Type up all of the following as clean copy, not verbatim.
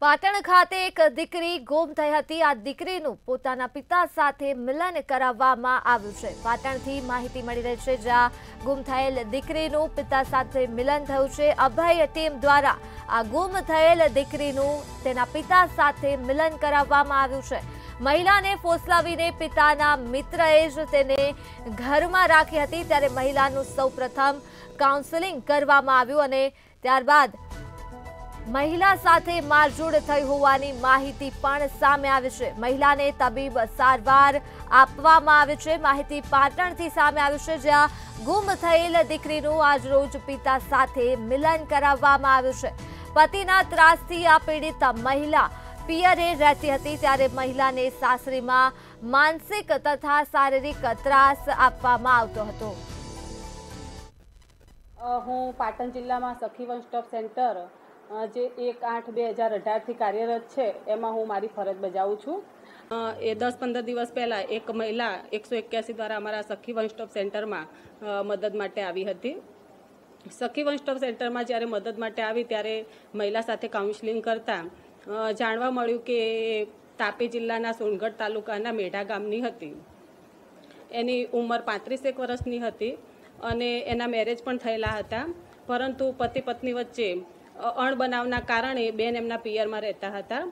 પાટણ ખાતે એક દીકરી ગુમ થઈ હતી। આ દીકરીનું પોતાના પિતા સાથે મિલન કરાવવામાં આવ્યું છે। પાટણથી માહિતી મળી રહી છે, જ્યાં ગુમ થયેલ દીકરીનું પિતા સાથે મિલન થયું છે। અભય ટીમ દ્વારા આ ગુમ થયેલ દીકરીનું તેના પિતા સાથે મિલન કરાવવામાં આવ્યું છે। મહિલાને ફોસલાવીને પિતાના મિત્રએ જ તેને ઘરમાં રાખી હતી, ત્યારે મહિલાનું સૌપ્રથમ કાઉન્સેલિંગ કરવામાં આવ્યું અને ત્યારબાદ મહિલા સાથે મારઝૂડ થઈ હોવાની માહિતી પણ સામે આવી છે। મહિલાને તબીબ સારવાર આપવામાં આવી છે। માહિતી પાટણથી સામે આવી છે, જ્યાં ગુમ થયેલ દીકરીનું આજરોજ પિતા સાથે મિલન કરાવવામાં આવ્યું છે। પતિના ત્રાસથી આ પીડિત મહિલા પિયરે રહેતી હતી, ત્યારે મહિલાને સાસરીમાં માનસિક તથા શારીરિક ત્રાસ આપવામાં આવતો હતો। હું પાટણ જિલ્લામાં સખી વન સ્ટોપ સેન્ટર જે 1/8/2018 કાર્યરત છે, એમાં હું મારી ફરજ બજાવું છું। એ 10-15 દિવસ પહેલાં એક મહિલા 181 દ્વારા અમારા સખી વન સ્ટોપ સેન્ટરમાં મદદ માટે આવી હતી। સખી વન સ્ટોપ સેન્ટરમાં જ્યારે મદદ માટે આવી ત્યારે મહિલા સાથે કાઉન્સેલિંગ કરતાં જાણવા મળ્યું કે તાપી જિલ્લાના સોનગઢ તાલુકાના મેઢા ગામની હતી। એની ઉંમર 35 વર્ષની હતી અને એના મેરેજ પણ થયેલા હતા, પરંતુ પતિ પત્ની વચ્ચે અણબનાવના કારણે બેન એમના પિયરમાં રહેતા હતા।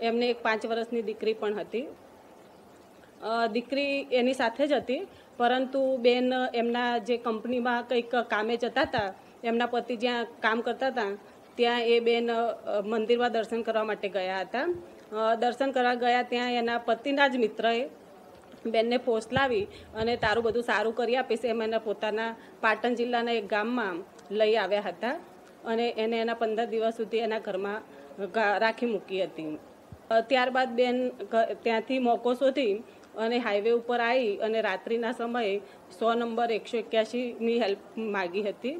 એમને એક 5 વર્ષની દીકરી પણ હતી। દીકરી એની સાથે જ હતી, પરંતુ બેન એમના જે કંપનીમાં કંઈક કામે જતા હતા, એમના પતિ જ્યાં કામ કરતા હતા ત્યાં એ બેન મંદિરમાં દર્શન કરવા માટે ગયા હતા। દર્શન કરવા ગયા ત્યાં એના પતિના જ મિત્રએ બેનને ફોસલાવી અને તારું બધું સારું કરી આપીશ એમ એના પોતાના પાટણ જિલ્લાના એક ગામમાં લઈ આવ્યા હતા અને એને એના 15 દિવસ સુધી એના ઘરમાં રાખી મૂકી હતી। ત્યારબાદ બેન ત્યાંથી મોકો શોધી અને હાઈવે ઉપર આવી અને રાત્રિના સમયે 100 નંબર 181ની હેલ્પ માગી હતી।